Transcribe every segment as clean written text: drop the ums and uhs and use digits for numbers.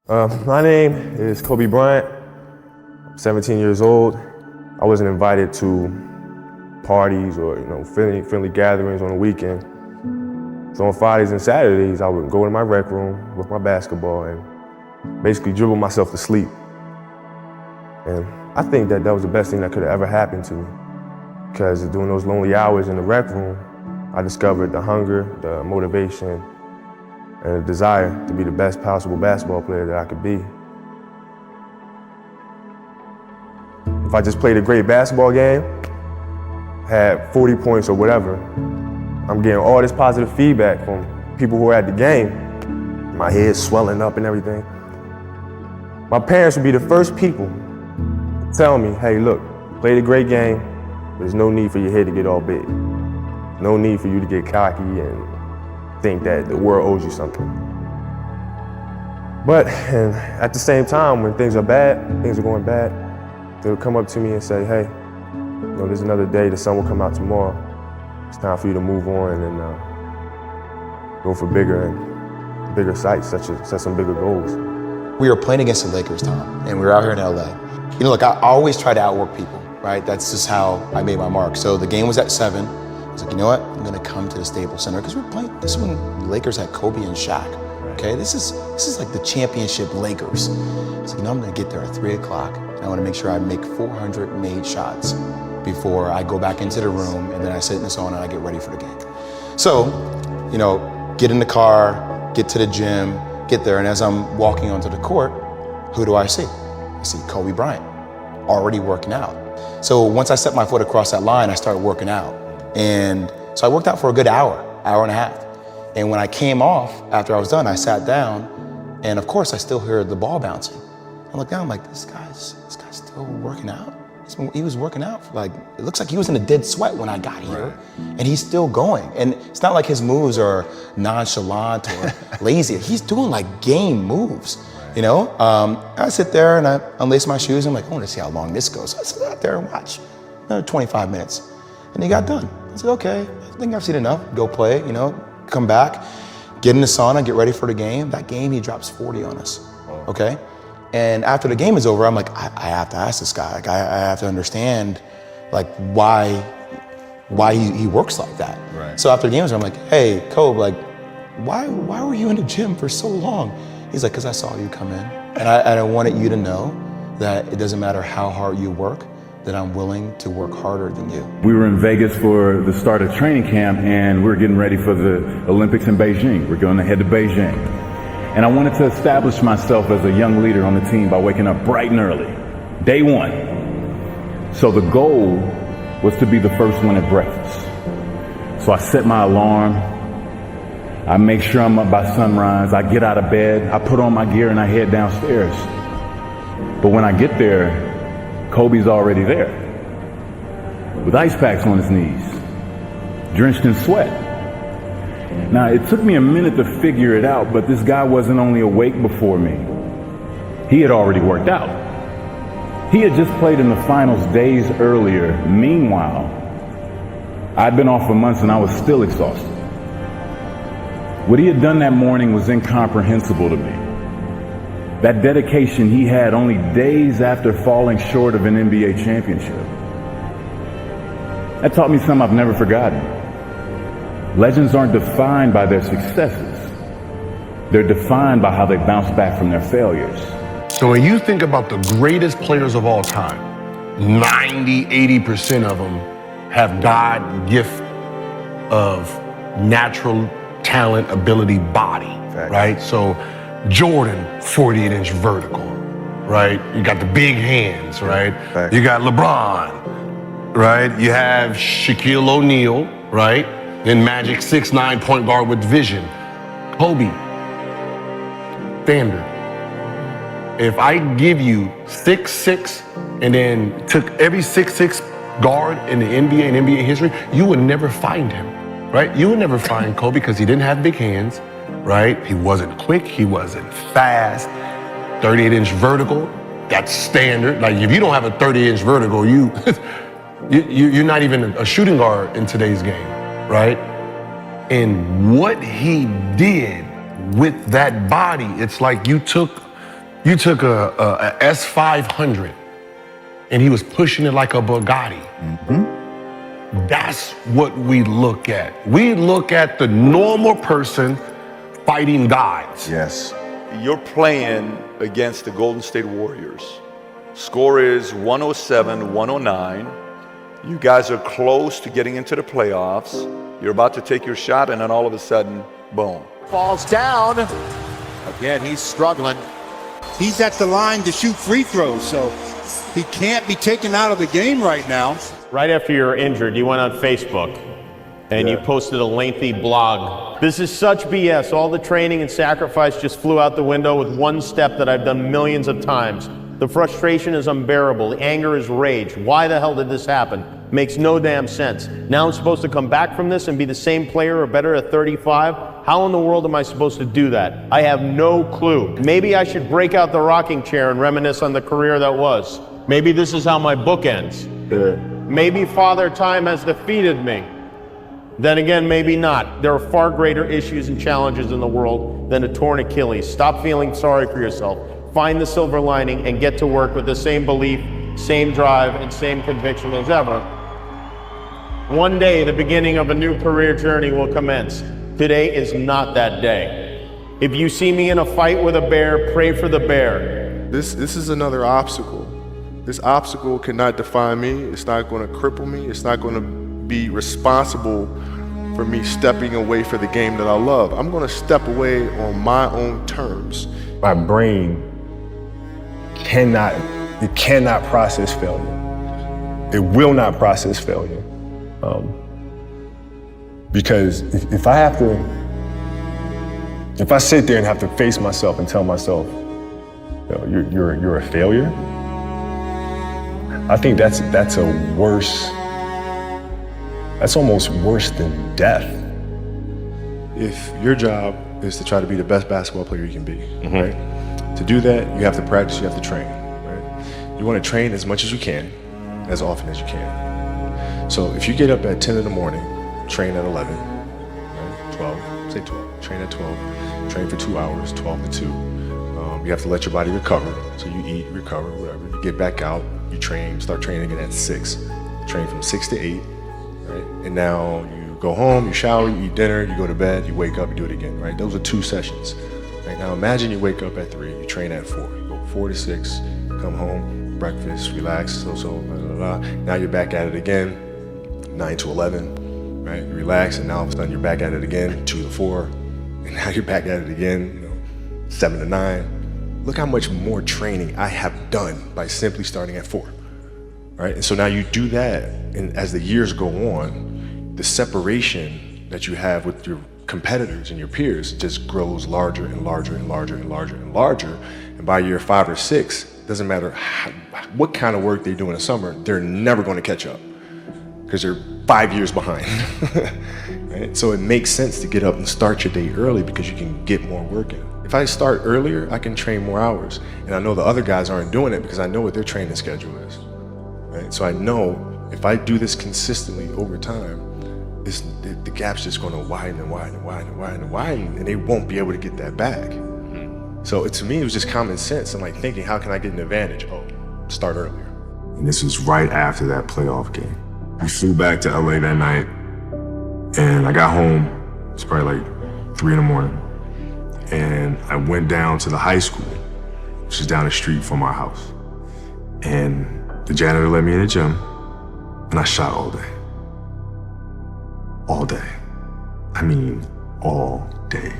My name is Kobe Bryant. I'm 17 years old. I wasn't invited to parties or friendly gatherings on the weekend. So on Fridays and Saturdays, I would go to my rec room with my basketball and basically dribble myself to sleep. And I think that was the best thing that could have ever happened to me, because during those lonely hours in the rec room, I discovered the hunger, the motivation, and a desire to be the best possible basketball player that I could be. If I just played a great basketball game, had 40 points or whatever, I'm getting all this positive feedback from people who are at the game. My head's swelling up and everything. My parents would be the first people to tell me, hey, look, you played a great game, but there's no need for your head to get all big. No need for you to get cocky and think that the world owes you something. But at the same time, when things are bad, things are going bad, they'll come up to me and say, hey, there's another day, the sun will come out tomorrow. It's time for you to move on and go for bigger sights, set some bigger goals. We were playing against the Lakers, Tom, and we were out here in LA. Look, I always try to outwork people, right? That's just how I made my mark. So the game was at 7. I was like, you know what? I'm gonna come to the Staples Center, because we were playing, this is when the Lakers had Kobe and Shaq, okay? This is like the championship Lakers. I was like, I'm gonna get there at 3 o'clock, and I wanna make sure I make 400 made shots before I go back into the room, and then I sit in the sauna and I get ready for the game. So, get in the car, get to the gym, get there, and as I'm walking onto the court, who do I see? I see Kobe Bryant, already working out. So once I set my foot across that line, I started working out. And so I worked out for a good hour and a half. And when I came off, after I was done, I sat down, and of course I still heard the ball bouncing. I looked down, I'm like, this guy's still working out? He was working out for it looks like he was in a dead sweat when I got here, right. And he's still going. And it's not like his moves are nonchalant or lazy. He's doing game moves, right. I sit there and I unlace my shoes, and I'm like, I want to see how long this goes. So I sit out there and watch, another 25 minutes. And he got done. I said, okay, I think I've seen enough. Go play, come back, get in the sauna, get ready for the game. That game, he drops 40 on us, okay? And after the game is over, I'm like, I have to ask this guy. I have to understand, why he works like that. Right. So after the game was over, I'm like, hey, Kobe, why were you in the gym for so long? He's like, because I saw you come in. And I wanted you to know that it doesn't matter how hard you work, that I'm willing to work harder than you. We were in Vegas for the start of training camp, and we were getting ready for the Olympics in Beijing. We're going to head to Beijing. And I wanted to establish myself as a young leader on the team by waking up bright and early, day one. So the goal was to be the first one at breakfast. So I set my alarm. I make sure I'm up by sunrise. I get out of bed, I put on my gear, and I head downstairs. But when I get there, Kobe's already there, with ice packs on his knees, drenched in sweat. Now, it took me a minute to figure it out, but this guy wasn't only awake before me. He had already worked out. He had just played in the finals days earlier. Meanwhile, I'd been off for months and I was still exhausted. What he had done that morning was incomprehensible to me. That dedication he had only days after falling short of an NBA championship. That taught me something I've never forgotten. Legends aren't defined by their successes. They're defined by how they bounce back from their failures. So when you think about the greatest players of all time, 90–80% of them have God gift of natural talent, ability, body, right? So Jordan, 48-inch vertical, right? You got the big hands, right? You got LeBron, right? You have Shaquille O'Neal, right? Then Magic, 6'9" point guard with vision. Kobe, standard. If I give you 6'6" and then took every 6'6" guard in the NBA and NBA history, you would never find him, right? You would never find Kobe because he didn't have big hands, right? He wasn't quick, he wasn't fast. 38-inch vertical, that's standard. If you don't have a 30-inch vertical, you're not even a shooting guard in today's game, right? And what he did with that body, it's like you took You took a S500 and he was pushing it like a Bugatti. That's what we look at. We look at the normal person fighting gods. Yes. You're playing against the Golden State Warriors. Score is 107-109. You guys are close to getting into the playoffs. You're about to take your shot, and then all of a sudden, boom. Falls down. Again, he's struggling. He's at the line to shoot free throws, so he can't be taken out of the game right now. Right after you were injured, you went on Facebook and you posted a lengthy blog. This is such BS. All the training and sacrifice just flew out the window with one step that I've done millions of times. The frustration is unbearable. The anger is rage. Why the hell did this happen? Makes no damn sense. Now I'm supposed to come back from this and be the same player or better at 35? How in the world am I supposed to do that? I have no clue. Maybe I should break out the rocking chair and reminisce on the career that was. Maybe this is how my book ends. Maybe Father Time has defeated me. Then again, maybe not. There are far greater issues and challenges in the world than a torn Achilles. Stop feeling sorry for yourself. Find the silver lining and get to work with the same belief, same drive, and same conviction as ever. One day, the beginning of a new career journey will commence. Today is not that day. If you see me in a fight with a bear, pray for the bear. This is another obstacle. This obstacle cannot define me. It's not going to cripple me. It's not going to be responsible for me stepping away for the game that I love. I'm going to step away on my own terms. My brain cannot process failure. It will not process failure. Because if I sit there and have to face myself and tell myself, you're a failure, I think that's almost worse than death. If your job is to try to be the best basketball player you can be, right? To do that, you have to practice, you have to train, right? You want to train as much as you can, as often as you can. So if you get up at 10 in the morning, train at 11, right? 12, say 12, train at 12, train for 2 hours, 12 to 2. You have to let your body recover. So you eat, recover, whatever. You get back out, you train, start training again at 6. Train from 6 to 8, right? And now you go home, you shower, you eat dinner, you go to bed, you wake up, you do it again, right? Those are 2 sessions. Right? Now imagine you wake up at 3, you train at 4. You go 4 to 6, come home, breakfast, relax, blah, blah, blah. Now you're back at it again, 9 to 11, right? You relax, and now all of a sudden you're back at it again, 2 to 4, and now you're back at it again, 7 to 9. Look how much more training I have done by simply starting at 4, right? And so now you do that, and as the years go on, the separation that you have with your competitors and your peers just grows larger and larger and larger and larger and larger. And by year 5 or 6, it doesn't matter what kind of work they do in the summer, they're never going to catch up because they're 5 years behind. Right? So it makes sense to get up and start your day early because you can get more work in. If I start earlier, I can train more hours. And I know the other guys aren't doing it because I know what their training schedule is. Right? So I know if I do this consistently over time, the gap's just going to widen and widen and widen and widen and widen, and they won't be able to get that back. So to me, it was just common sense. I'm like thinking, how can I get an advantage? Oh, start earlier. And this was right after that playoff game. We flew back to LA that night, and I got home, it's probably like 3 in the morning, and I went down to the high school, which is down the street from our house. And the janitor let me in the gym, and I shot all day. All day. I mean, all day.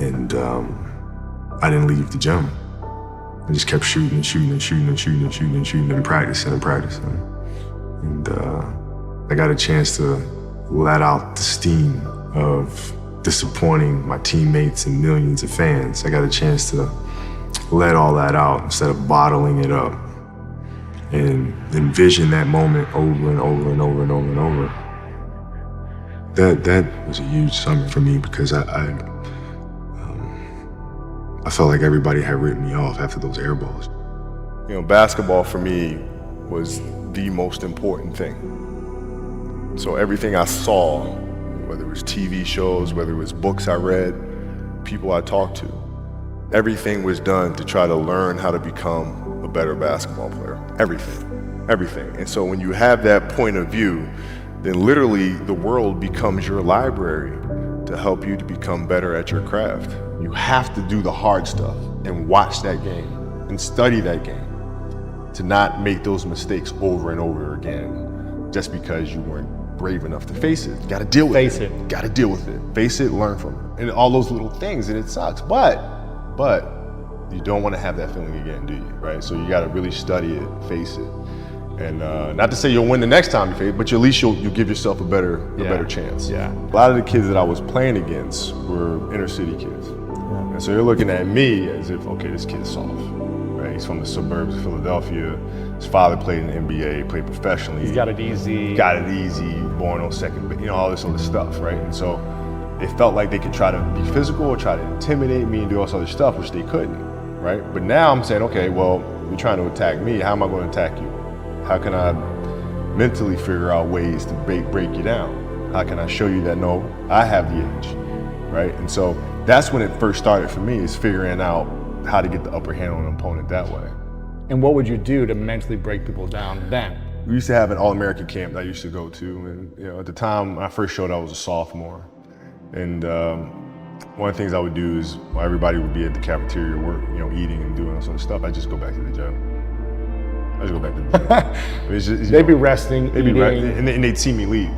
And I didn't leave the gym. I just kept shooting and shooting and shooting and shooting and shooting and shooting and practicing and practicing. And I got a chance to let out the steam of disappointing my teammates and millions of fans. I got a chance to let all that out instead of bottling it up and envision that moment over and over and over and over and over. That was a huge summer for me because I felt like everybody had written me off after those air balls. Basketball for me was the most important thing. So everything I saw, whether it was TV shows, whether it was books I read, people I talked to, everything was done to try to learn how to become a better basketball player. Everything. And so when you have that point of view, then literally the world becomes your library to help you to become better at your craft. You have to do the hard stuff and watch that game and study that game to not make those mistakes over and over again just because you weren't brave enough to face it. You gotta deal with it. Gotta deal with it. Face it, learn from it. And all those little things, and it sucks. But you don't want to have that feeling again, do you? Right? So you gotta really study it, face it. And not to say you'll win the next time you face it, but at least you'll give yourself a better chance. Yeah. A lot of the kids that I was playing against were inner city kids. And so you're looking at me as if, okay, this kid's soft. Right? He's from the suburbs of Philadelphia. His father played in the NBA, played professionally. He's got it easy. Born on second, all this other stuff, right? And so they felt like they could try to be physical or try to intimidate me and do all this other stuff, which they couldn't, right? But now I'm saying, okay, well, you're trying to attack me. How am I going to attack you? How can I mentally figure out ways to break you down? How can I show you that, no, I have the edge, right? And so that's when it first started for me, is figuring out how to get the upper hand on an opponent that way. And what would you do to mentally break people down then? We used to have an All-American camp that I used to go to, and at the time when I first showed, I was a sophomore. And one of the things I would do is, while everybody would be at the cafeteria eating and doing all sort of stuff, I'd just go back to the gym. They'd be resting, and they'd see me leave,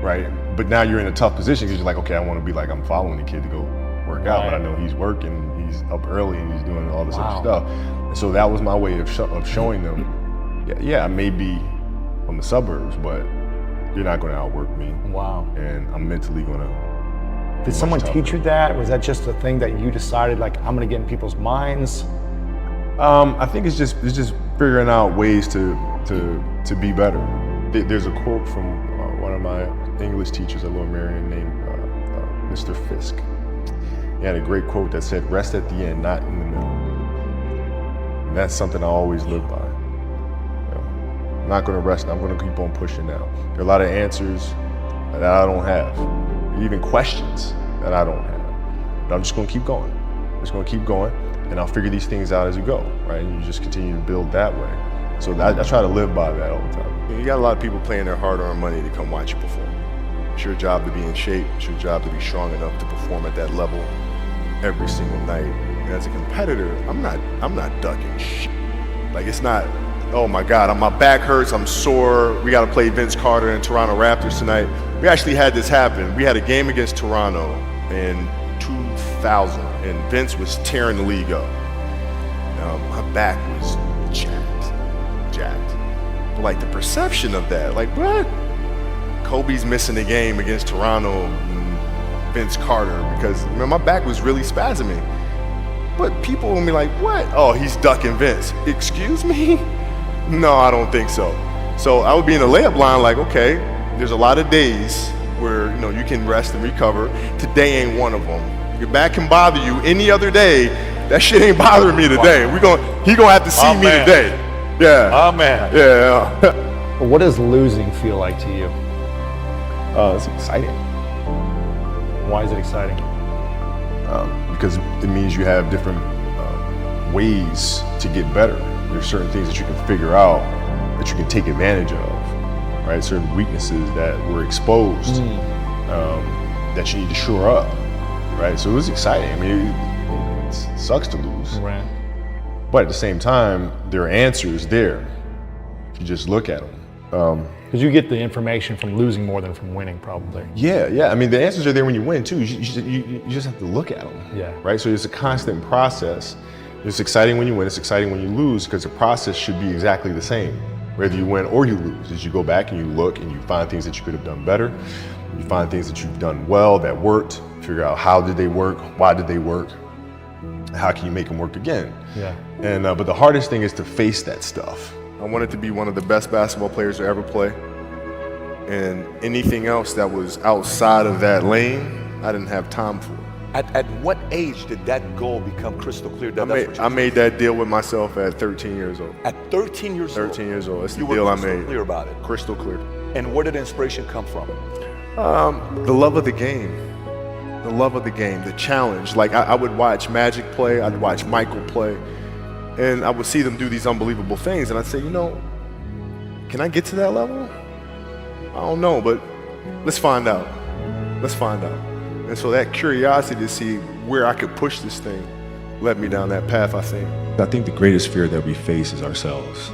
right? But now you're in a tough position because you're like, okay, I want to be like I'm following the kid to go work out, but I know he's working, he's up early, and he's doing all this other stuff. And so that was my way of showing them, I may be from the suburbs, but you're not going to outwork me. Wow. And I'm mentally going to. Did someone teach you that? Was that just a thing that you decided, like, I'm going to get in people's minds? I think it's just figuring out ways to be better. There's a quote from one of my English teachers at Lower Merion named Mr. Fisk. He had a great quote that said, "Rest at the end, not in the middle." And that's something I always live by. I'm not going to rest. I'm going to keep on pushing now. There are a lot of answers that I don't have, even questions that I don't have. But I'm just going to keep going. I'm just going to keep going. And I'll figure these things out as you go, right? And you just continue to build that way. So I try to live by that all the time. You got a lot of people paying their hard-earned money to come watch you perform. It's your job to be in shape. It's your job to be strong enough to perform at that level every single night. And as a competitor, I'm not ducking shit. Like, it's not, oh my God, my back hurts, I'm sore. We got to play Vince Carter and Toronto Raptors tonight. We actually had this happen. We had a game against Toronto in 2000, and Vince was tearing the league up. My back was jacked. But like the perception of that, like what? Kobe's missing the game against Toronto and Vince Carter because my back was really spasming. But people will be like, what? Oh, he's ducking Vince. Excuse me? No, I don't think so. So I would be in the layup line like, okay, there's a lot of days where you can rest and recover. Today ain't one of them. Your back can bother you any other day. That shit ain't bothering me today. He gonna have to see me today. Yeah. Oh man. Yeah. Well, what does losing feel like to you? It's exciting. Why is it exciting? Because it means you have different ways to get better. There's certain things that you can figure out that you can take advantage of, right? Certain weaknesses that were exposed that you need to shore up, right? So it was exciting. I mean, it sucks to lose. Right. But at the same time, there are answers there if you just look at them. Because you get the information from losing more than from winning, probably. Yeah. I mean, the answers are there when you win too. You just have to look at them. Yeah. Right. So it's a constant process. It's exciting when you win. It's exciting when you lose because the process should be exactly the same, whether you win or you lose. As you go back and you look and you find things that you could have done better, you find things that you've done well that worked. Figure out how did they work, why did they work, how can you make them work again? Yeah. And but the hardest thing is to face that stuff. I wanted to be one of the best basketball players to ever play. And anything else that was outside of that lane, I didn't have time for. At what age did that goal become crystal clear? I made that deal with myself at 13 years old. At 13 years old? 13 years old. That's the you deal were I made. crystal clear about it? Crystal clear. And where did inspiration come from? The love of the game. the love of the game, the challenge. Like I would watch Magic play, I'd watch Michael play, and I would see them do these unbelievable things, and I'd say, you know, can I get to that level? I don't know, but let's find out. Let's find out. And so that curiosity to see where I could push this thing led me down that path, I think. I think the greatest fear that we face is ourselves,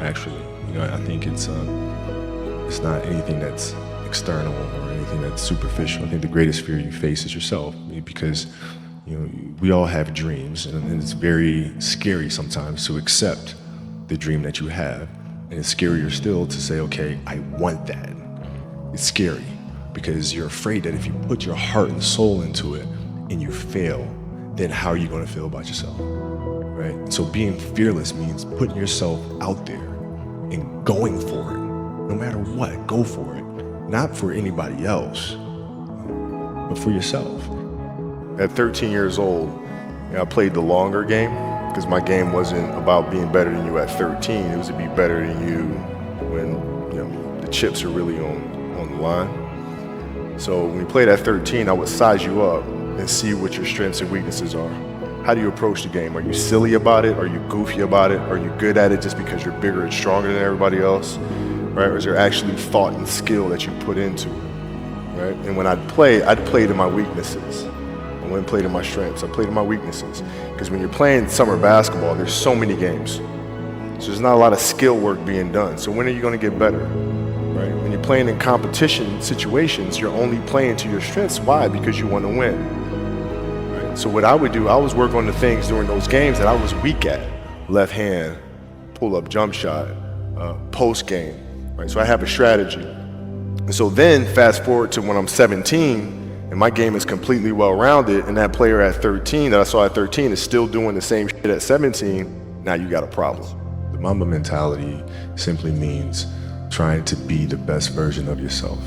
actually. You know, I think it's not anything that's external or anything that's superficial. I think the greatest fear you face is yourself, because you know, we all have dreams, and it's very scary sometimes to accept the dream that you have. And it's scarier still to say, okay, I want that. It's scary because you're afraid that if you put your heart and soul into it and you fail, then how are you going to feel about yourself, right? And so being fearless means putting yourself out there and going for it. No matter what, go for it. Not for anybody else, but for yourself. At 13 years old, you know, I played the longer game because my game wasn't about being better than you at 13. It was to be better than you when, you know, the chips are really on the line. So when you played at 13, I would size you up and see what your strengths and weaknesses are. How do you approach the game? Are you silly about it? Are you goofy about it? Are you good at it just because you're bigger and stronger than everybody else? Right? Or is there actually thought and skill that you put into it? Right? And when I'd play to my weaknesses. I wouldn't play to my strengths. I played to my weaknesses. Because when you're playing summer basketball, there's so many games. So there's not a lot of skill work being done. So when are you going to get better? Right? When you're playing in competition situations, you're only playing to your strengths. Why? Because you want to win. Right? So what I would do, I was work on the things during those games that I was weak at. Left hand, pull-up jump shot, post game. Right? So I have a strategy. And so then fast forward to when I'm 17 and my game is completely well-rounded, and that player at 13 that I saw at 13 is still doing the same shit at 17, now you got a problem. The Mamba mentality simply means trying to be the best version of yourself.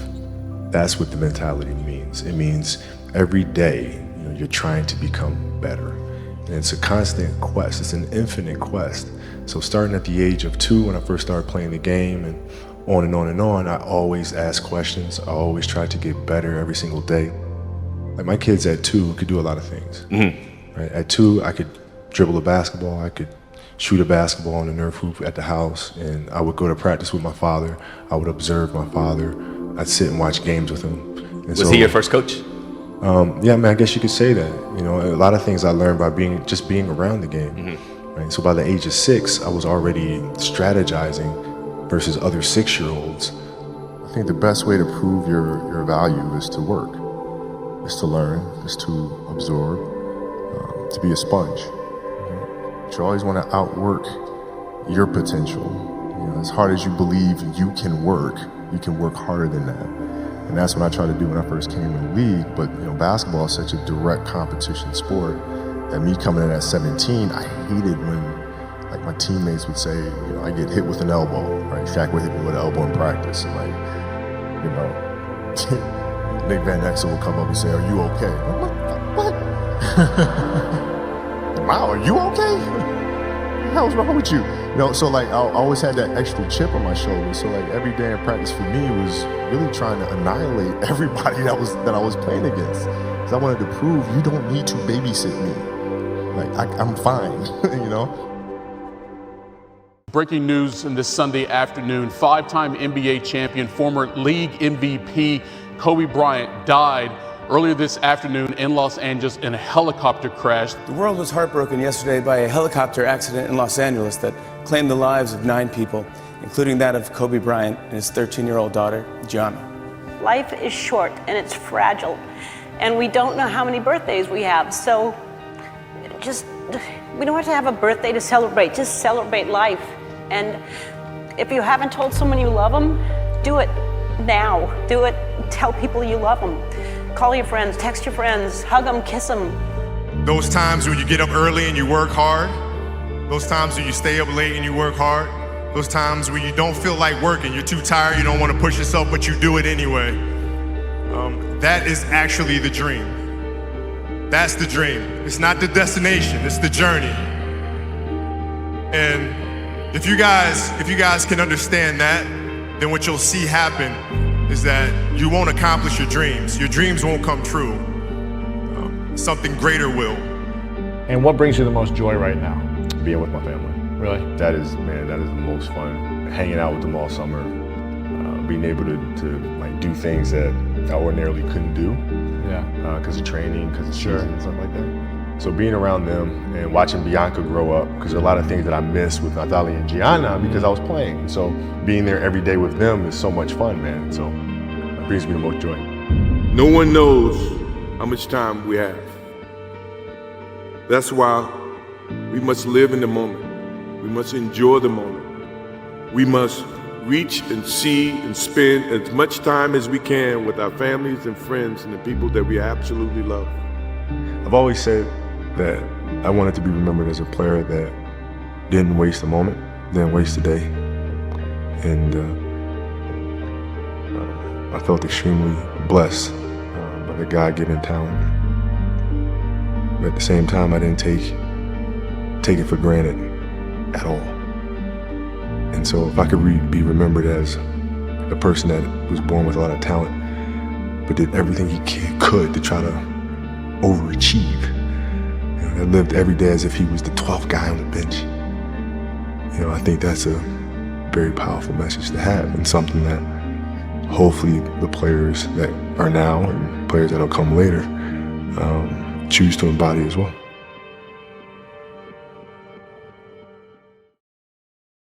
That's what the mentality means. It means every day, you know, you're trying to become better. And it's a constant quest. It's an infinite quest. So starting at the age of 2, when I first started playing the game, and on and on and on, I always ask questions. I always try to get better every single day. Like my kids at 2 could do a lot of things. Mm-hmm. Right? At 2, I could dribble a basketball. I could shoot a basketball on the Nerf hoop at the house, and I would go to practice with my father. I would observe my father. I'd sit and watch games with him. And was he your first coach? Yeah, man, I guess you could say that. You know, a lot of things I learned by being around the game. Mm-hmm. Right? So by the age of 6, I was already strategizing versus other 6-year-olds. I think the best way to prove your value is to work, is to learn, is to absorb, to be a sponge. But you always want to outwork your potential. You know, as hard as you believe you can work harder than that. And that's what I tried to do when I first came in the league. But you know, basketball is such a direct competition sport that me coming in at 17, I hated when like my teammates would say, you know, I get hit with an elbow, right? Shaq would hit me with an elbow in practice, and like, you know, Nick Van Exel will come up and say, "Are you okay?" I'm like, what? Wow, are you okay? What the hell's wrong with you? You know, so like I always had that extra chip on my shoulder. So like every day in practice for me was really trying to annihilate everybody that I was playing against. Because I wanted to prove you don't need to babysit me. Like I'm fine, you know. Breaking news in this Sunday afternoon, 5-time NBA champion, former league MVP Kobe Bryant died earlier this afternoon in Los Angeles in a helicopter crash. The world was heartbroken yesterday by a helicopter accident in Los Angeles that claimed the lives of 9 people, including that of Kobe Bryant and his 13-year-old daughter, Gianna. Life is short and it's fragile, and we don't know how many birthdays we have, so we don't have to have a birthday to celebrate, just celebrate life. And if you haven't told someone you love them, do it now. Do it, tell people you love them. Call your friends, text your friends, hug them, kiss them. Those times when you get up early and you work hard, those times when you stay up late and you work hard, those times when you don't feel like working, you're too tired, you don't want to push yourself, but you do it anyway. That is actually the dream. That's the dream. It's not the destination, it's the journey. And if you guys can understand that, then what you'll see happen is that you won't accomplish your dreams. Your dreams won't come true. something greater will. And what brings you the most joy right now? Being with my family. Really? That is the most fun. Hanging out with them all summer, being able to like do things that I ordinarily couldn't do. Yeah. Because of training, because of season and stuff like that. So being around them and watching Bianca grow up, because there are a lot of things that I missed with Natalia and Gianna because I was playing. So being there every day with them is so much fun, man. So it brings me the most joy. No one knows how much time we have. That's why we must live in the moment. We must enjoy the moment. We must reach and see and spend as much time as we can with our families and friends and the people that we absolutely love. I've always said that I wanted to be remembered as a player that didn't waste a moment, didn't waste a day. And I felt extremely blessed by the God-given talent. But at the same time, I didn't take it for granted at all. And so if I could be remembered as a person that was born with a lot of talent, but did everything he could to try to overachieve, that lived every day as if he was the 12th guy on the bench, I think that's a very powerful message to have, and something that hopefully the players that are now and players that'll come later choose to embody as well.